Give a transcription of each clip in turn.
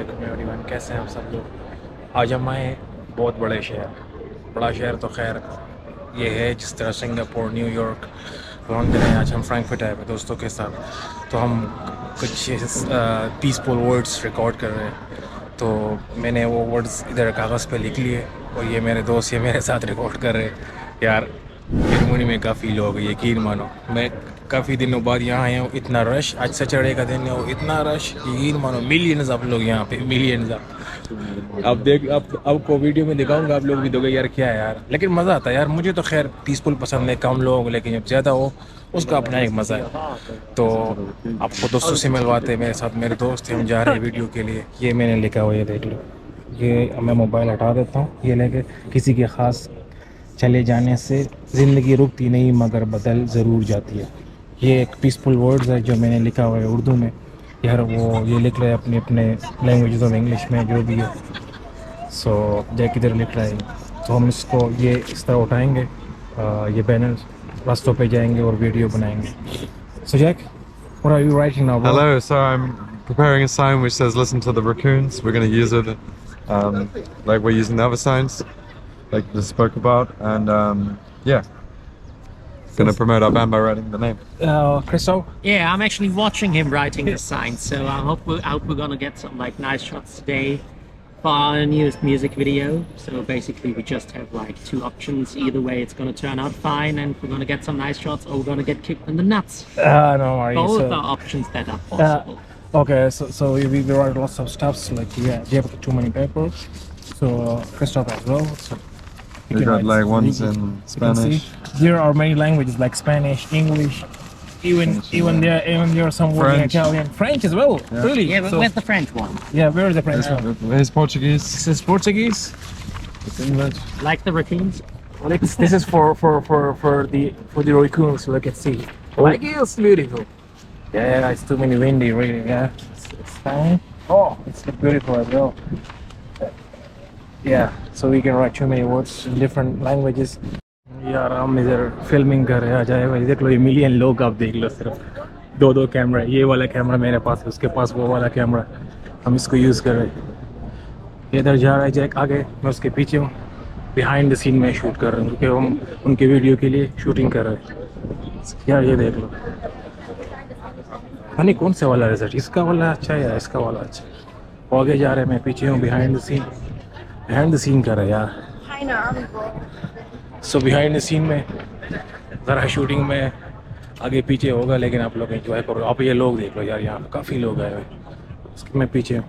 वालेकुम एवरीवन, कैसे हैं आप सब लोग। आज हम आए बहुत बड़े शहर, बड़ा शहर तो खैर ये है जिस तरह सिंगापुर, न्यूयॉर्क, लंदन है। आज हम फ्रैंकफर्ट आए हुए दोस्तों के साथ, तो हम कुछ पीसफुल वर्ड्स रिकॉर्ड कर रहे हैं। तो मैंने वो वर्ड्स इधर कागज़ पे लिख लिए और ये मेरे दोस्त ये मेरे साथ रिकॉर्ड कर रहे हैं। यार जर्मनी में काफ़ी लोग, यकीन मानो मैं काफ़ी दिनों बाद यहाँ आया हूँ। इतना रश, आज सैटरडे का दिन है, वो इतना रश, यकीन मानो मिलियंस आप लोग यहाँ पे, मिलियंस आप। अब देख अब को वीडियो में दिखाऊंगा, आप लोग भी दोगे यार क्या है यार, लेकिन मज़ा आता है यार। मुझे तो खैर पीसफुल पसंद है, कम लोग, लेकिन जब ज़्यादा हो उसका अपना एक मज़ा है। तो आपको दोस्तों से मिलवाते हैं, मेरे साथ मेरे दोस्त हैं, हम जा रहे हैं वीडियो के लिए। ये मैंने लिखा हुआ, ये देख लो, ये मैं मोबाइल हटा देता हूँ, ये लेके किसी के ख़ास चले जाने से ज़िंदगी रुकती नहीं मगर बदल ज़रूर जाती है। ये एक पीसफुल वर्ड्स है जो मैंने लिखा हुआ है उर्दू में। यार वो ये लिख रहे हैं अपने अपने लैंग्वेज में, इंग्लिश में जो भी है। सो जैक इधर लिख रहा है, तो हम इसको ये इस तरह उठाएंगे, ये बैनर रास्तों पे जाएंगे और वीडियो बनाएंगे। सो Jack, what are you writing now, bro? Hello, so I'm preparing a sign which says listen to the raccoons. We're going to use it like we're using the other signs, like we spoke about, and yeah, going to promote our band by writing the name. Christo? Yeah, I'm actually watching him writing the sign, so I hope we're gonna get some like nice shots today for our newest music video. So basically we just have like two options. Either way it's gonna turn out fine and we're gonna get some nice shots, or we're gonna get kicked in the nuts. No worries. Both are options that are possible. Okay, so we write lots of stuff, like yeah, you have too many papers. So Christoph as well. So We got like ones in Spanish. There are many languages like Spanish, English, even there are some words in French. Italian, French as well. Yeah. Really? Yeah, but So, where's the French one? yeah, where is the French one? Here's Portuguese. This is Portuguese. It's English. Like the raccoons? Well, this is for the raccoons. So look and see. Like it's beautiful. Yeah, it's too many windy, really. Yeah, it's fine. Oh, it's beautiful as well. Yeah, so we can write too many words in different languages. यार हम इधर filming कर रहे हैं, आ जाएगा देख लो, ये million लोग आप देख लो, सिर्फ दो कैमरा, ये वाला कैमरा मेरे पास है, उसके पास वो वाला कैमरा, हम इसको यूज़ कर रहे हैं। इधर जा रहा है जैक आगे, मैं उसके पीछे हूँ, बिहाइंड द सीन में शूट कर रहा हूँ क्योंकि हम उनके वीडियो के लिए शूटिंग कर रहे हैं। यार ये देख लो, नहीं कौन से वाला रिजल्ट, इसका वाला अच्छा है या इसका वाला अच्छा। वो आगे जा रहे हैं, मैं पीछे हूँ, बिहाइंड द सीन कर रहे हैं यार। सो बिहाइंड द सीन में ज़रा शूटिंग में आगे पीछे होगा, लेकिन आप लोग एंजॉय करो। आप ये लोग देख लो यार, यहाँ काफ़ी लोग आए हुए, उसके मैं पीछे हूँ,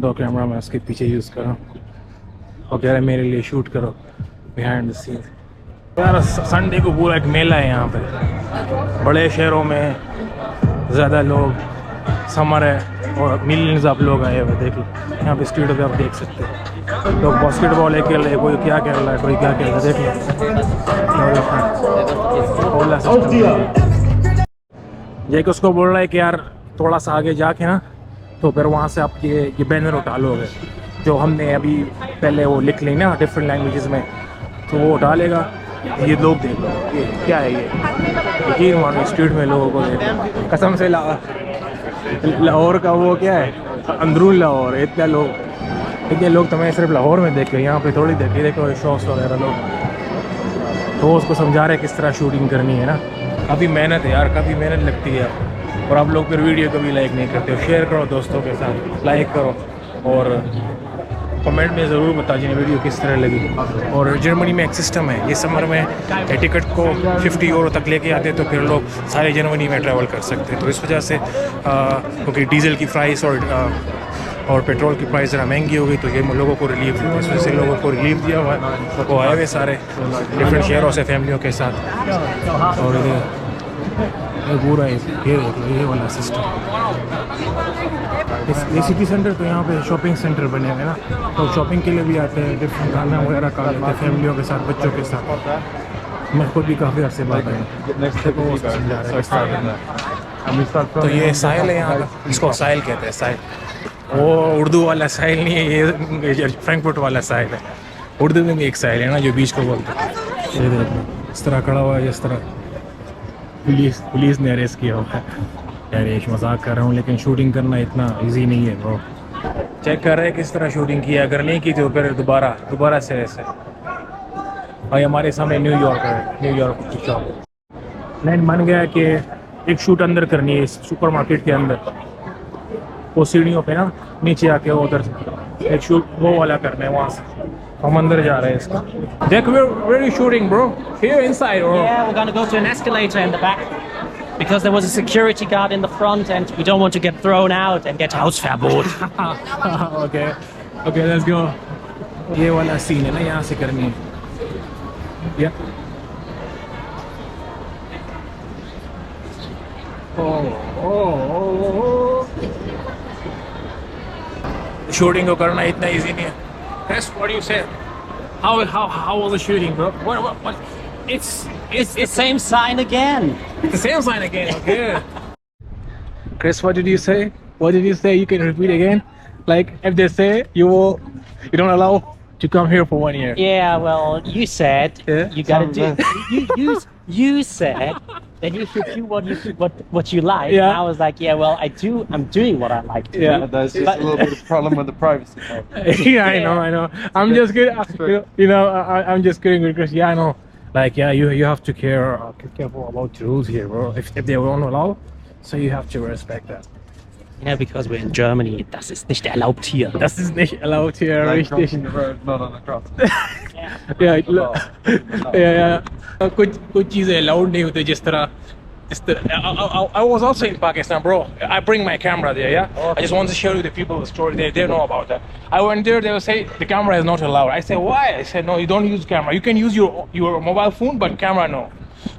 दो कैमरा मैं उसके पीछे यूज़ कर रहा हूँ और कह रहे मेरे लिए शूट करो बिहाइंड द सीन। यार संडे को पूरा एक मेला है यहाँ पे, बड़े शहरों में ज़्यादा लोग, समर है और मिलियंस आप लोग आए हुए, देख लो यहाँ पे स्ट्रीट पे आप देख सकते हो, लोग बास्केटबॉल खेल रहे, कोई क्या खेल रहा है, कोई क्या खेल रहा है, देख लो। ये कि उसको बोल रहा है कि यार थोड़ा सा आगे जाके ना, तो फिर वहाँ से आप ये बैनर उठा लोगे जो हमने अभी पहले वो लिख ली ना डिफरेंट लैंग्वेजेस में, तो वो उठा लेगा। ये लोग देख लो, ये क्या है, ये यकीन मानो स्ट्रीट में लोगों को देख लो, कसम से लाहौर का वो क्या है, अंदरून लाहौर, इतने लोग तो मैं सिर्फ लाहौर में देखे, यहाँ पे थोड़ी देखे, देखो शॉप्स वगैरह लोग, तो उसको समझा रहे किस तरह शूटिंग करनी है ना। काफ़ी मेहनत है यार, काफ़ी मेहनत लगती है, और आप लोग फिर वीडियो कभी लाइक नहीं करते हो। शेयर करो दोस्तों के साथ, लाइक करो और कमेंट में ज़रूर बता दीजिए वीडियो किस तरह लगी। और जर्मनी में एक सिस्टम है, ये समर में टिकट को 50 यूरो तक लेके आते हैं, तो फिर लोग सारे जर्मनी में ट्रैवल कर सकते हैं। तो इस वजह से क्योंकि डीजल की प्राइस और पेट्रोल की प्राइस ज़रा महंगी हो गई, तो ये लोगों को रिलीफ दिया, इस वजह से लोगों को रिलीफ दिया हुआ है। वो आए हुए सारे डिफरेंट शहरों से फैमिलियों के साथ, और ये पूरा ये वाला सिस्टम, ये सिटी सेंटर, तो यहाँ पे शॉपिंग सेंटर बने हुए हैं ना, तो शॉपिंग के लिए भी आते हैं, डिफरेंट खाना वगैरह खा लेते हैं फैमिलियों के साथ, बच्चों के साथ। मैं खुद भी काफ़ी अर्से बाद आया। तो ये साहिल है यहाँ का, इसको साहिल कहते हैं, साहिल, वो उर्दू वाला साहिल नहीं है, ये फ्रैंकफर्ट वाला साहिल है। उर्दू में भी एक साहिल है ना जो बीच को बोलते हैं। ये देखो इस तरह खड़ा हुआ है, इस तरह पुलिस ने अरेस्ट किया हुआ है। यार ये मजाक कर रहा हूँ, लेकिन शूटिंग करना इतना इजी नहीं है ब्रो, चेक कर रहे हैं किस तरह शूटिंग की है, अगर नहीं की तो फिर दोबारा से ऐसे। भाई हमारे सामने न्यूयॉर्क है, न्यूयॉर्क की शॉप। प्लान बन गया कि एक शूट अंदर करनी है इस सुपरमार्केट के अंदर, वो सीढ़ियों पे ना नीचे आके वो उधर एक शूट वो वाला करना है, वहाँ से हम अंदर जा रहे हैं इसका। देख where are you shooting bro? Here inside or? Yeah, we're gonna go to an escalator in the back because there was a security guard in the front and we don't want to get thrown out and get Hausverbot. Okay, okay, let's go. ये वाला scene है ना, यहाँ से करनी है। Yeah. Shooting को करना इतना इजी नहीं है। That's what you said. How was the shooting, bro? What? It's The same sign again. the same sign again. Okay. Chris, what did you say? What did you say? You can repeat again. Like if they say you don't allow to come here for 1 year. Yeah, well, you said Yeah. you gotta do. You said that you should do what you like. Yeah. And I was like, yeah, well, I'm doing what I like to Yeah. do. There's just a little bit of problem with the privacy part. Yeah, I know. I'm just kidding. I'm just kidding because yeah, I know. Like yeah, you have to careful about the rules here, bro. If they won't allow, so you have to respect that. Yeah, because we're in Germany. Das ist nicht erlaubt hier. Das ist nicht erlaubt hier, Like richtig. crossing the road, not on the cross. Yeah. कुछ चीजें allowed नहीं होती जिस तरह I was also in Pakistan, bro. I bring my camera there, yeah. I just want to share with the people the story. They know about that. I went there. They will say the camera is not allowed. I say why? I said no, you don't use camera. You can use your mobile phone, but camera no.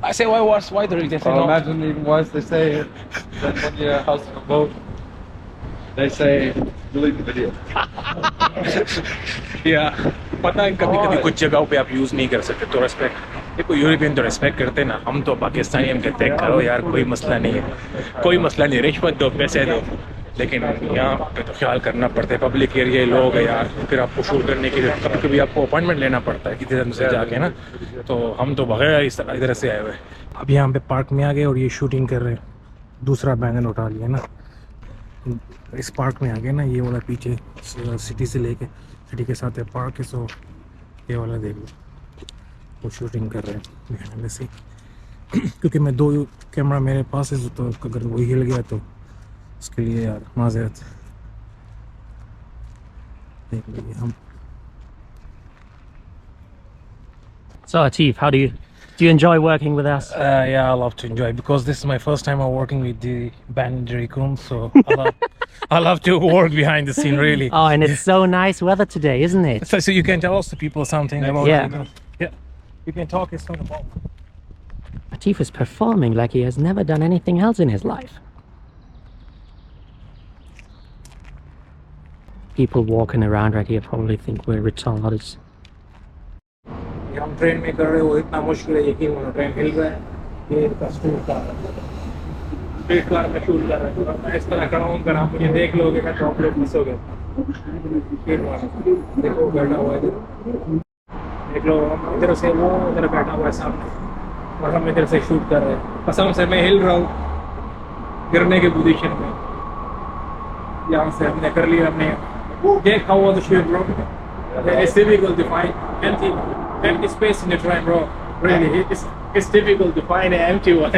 I say why? Why the reason? They say Well, no. imagine even worse, they say that when you're house of a boat, they say delete the video. Yeah. पता है कभी कुछ जगहों पे आप use नहीं कर सकते, तो रेस्पेक्ट देखो, यूरोपियन तो रेस्पेक्ट करते हैं ना, हम तो पाकिस्तानी हम कहते हैं करो यार, कोई मसला नहीं है, कोई मसला नहीं, रिश्वत दो, पैसे दो, लेकिन यहाँ पे तो ख्याल करना पड़ता है, पब्लिक एरिया लोग है यार, फिर आपको शूट करने के लिए कभी कभी आपको अपॉइंटमेंट लेना पड़ता है किसी तरह से जाके ना, तो हम तो बगैर इधर से आए हुए। अब यहाँ पे पार्क में आ गए और ये शूटिंग कर रहे हैं, दूसरा बैंगन उठा लिया ना, इस पार्क में आ गए ना, ये वाला पीछे सिटी से लेके सिटी के साथ है पार्क है, सो ये वाला देख लो, वो शूटिंग कर रहे हैं बिहाइंड से, क्योंकि मैं 2 कैमरा मेरे पास है, तो अगर वो हिल गया तो उसके लिए यार माजरत, देख लीजिए हम। So, Atif, do you enjoy working with us? Yeah, I love to enjoy because this is my first time I'm working with the band Raccoons, so I love to work behind the scene really. Oh, and it's so nice weather today, isn't it? So you can tell us the people something about Yeah. Raccoons. Yeah, you can talk us about. Atif is performing like he has never done anything else in his life. People walking around right here probably think we're retarded. हम train में कर रहे हो, इतना मुश्किल है यकीन मानो, ट्रेन हिल रहा है, ये स्ट्रीट कार में शूट कर रहा है, मैं इस तरह खड़ा हूँ, अगर आप मुझे देख लोगे तो आप लोग फंसोगे, देखो बैठा हुआ है, देख लो हम इधर से, वो उधर बैठा हुआ है सामने और हम इधर से शूट कर रहे हैं, कसम से मैं हिल रहा हूँ गिरने की पोजीशन में, यहाँ से हमने कर लिया, हमने देख how was the shoot bro, it's difficult to find empty space in the train bro, really it's difficult to find an empty one.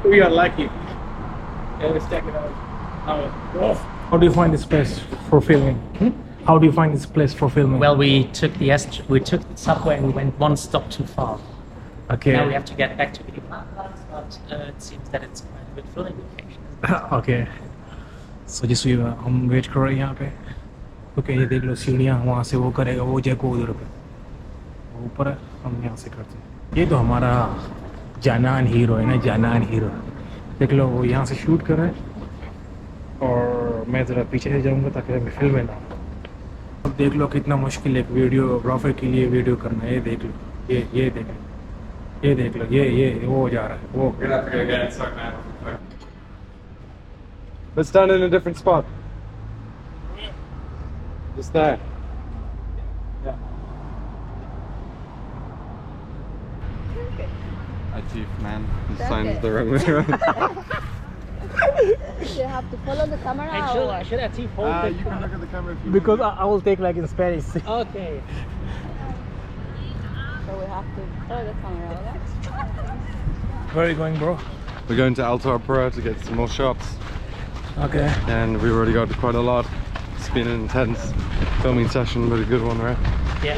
We are lucky. Yeah, let's check it out. How do you find this place for filming? How do you find this place for filming? Well, we took the subway and we went one stop too far. Okay. Now we have to get back to the apartments, but it seems that it's quite a good filming location. Okay. So just हम wait कर रहे हैं यहाँ पे, क्योंकि ये देख लो सीढ़ियाँ, वहाँ से वो करेगा, वो जगह उधर पे ऊपर है, हम यहाँ से करते हैं। ये तो हमारा जानान हीरो है ना, जानान हीरो, देख लो वो यहाँ से शूट कर रहा है और मैं ज़रा पीछे से जाऊँगा ताकि हमें फिल्म में ना, अब देख लो कितना मुश्किल है एक वीडियोग्राफर के लिए वीडियो करना है, ये देख लो, ये देख लो, ये देख लो, ये वो जा रहा है, वो Let's stand in a different spot. Just there. Atif, man. The sign's the wrong way around. You have to follow the camera And or what? should Atif hold the You can look at the camera if you Because I will take like in Spanish. Okay. So we have to follow the camera, okay? Where are you going, bro? We're going to Alto Opera to get some more shots, Okay. and we've already got quite a lot. It's been an intense filming session, but a good one, right? Yeah.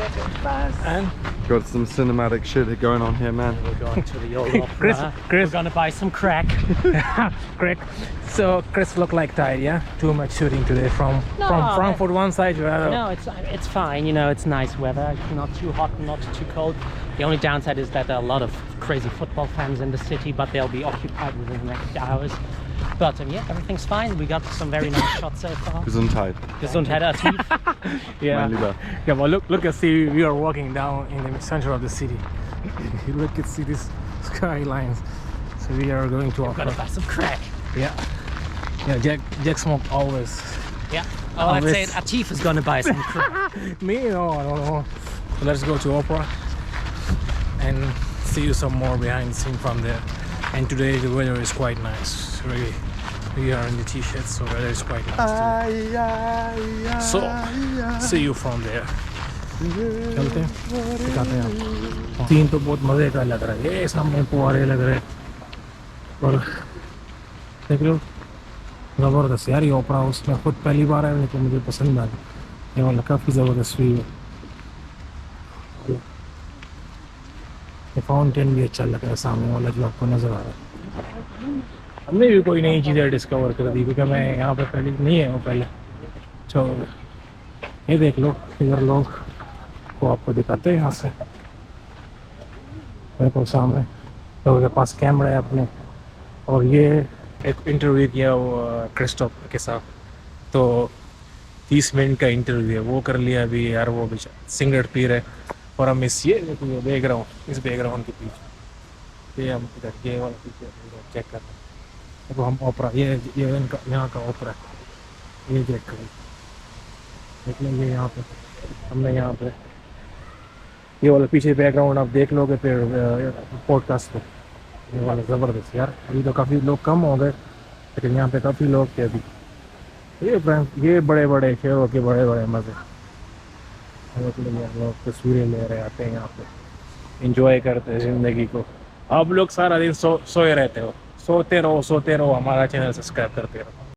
And Got some cinematic shit going on here, man. We're going to the old Chris, opera. Chris. We're gonna buy some crack. correct. So Chris looked like tired, yeah? Too much shooting today from No, Frankfurt one side to the other. No, it's fine. You know, it's nice weather. It's not too hot, not too cold. The only downside is that there are a lot of crazy football fans in the city, but they'll be occupied within the next hours. But yeah, everything's fine. We got some very nice shots so far. Gesundheit. Gesundheit, Atif. Yeah. Mein Lieber. Yeah, but look at see, we are walking down in the center of the city. You look at see these skylines. So we are going to Gonna buy some crack. Yeah. Yeah, Jack smoked always. Yeah. Oh, let's say Always. Atif is gonna buy some crack. Me? No, I don't know. So let's go to opera and see you some more behind the scene from there. And today the weather is quite nice. Really, we are in the t-shirts, so weather is quite nice today. So see you from there. चलते हैं, दिखाते हैं आपको। Scene तो बहुत मजे का लग रहा है, ये सामने फुहारे लग रहे हैं और देख लो जबरदस्त यार। ये ओपरा उसमें खुद पहली बार है, तो मुझे पसंद आ गया। ये वाला काफ़ी ज़बरदस्त व्यू है। ये फाउंटेन भी अच्छा लग रहा है सामने वाला जो आपको नज़र आ रहा है। हमने भी कोई नई चीज़ें डिस्कवर कर दी क्योंकि मैं यहाँ पे पहले नहीं है वो पहले। तो ये देख लो, इधर लोग को आपको दिखाते हैं यहाँ से। मेरे को सामने लोगों के पास कैमरा है अपने, और ये एक इंटरव्यू किया वो क्रिस्टोफ के साथ, तो 30 मिनट का इंटरव्यू है वो कर लिया अभी यार। वो सिगरेट पी रहे और हम इस ये देख रहा हूँ इस बैकग्राउंड के पीछे, ये हम इधर ये वाला पीछे चेक कर रहे हैं। देखो हम ओपरा ये इनका यहाँ का ओपरा है, ये चेक करें, देख लो ये यहाँ पे हमने यहाँ पे ये वाला पीछे बैकग्राउंड आप देख लोगे फिर पॉडकास्ट पे। ये वाला ज़बरदस्त यार। अभी तो काफ़ी लोग कम हो गए लेकिन यहाँ पे काफ़ी लोग थे अभी। ये बड़े बड़े शेरों के बड़े बड़े मज़े लोग तस्वीरें ले रहे आते हैं यहाँ पे, इंजॉय करते हैं ज़िंदगी को। आप लोग सारा दिन सोए रहते हो, सोते रहो हमारा चैनल सब्सक्राइब करते रहो।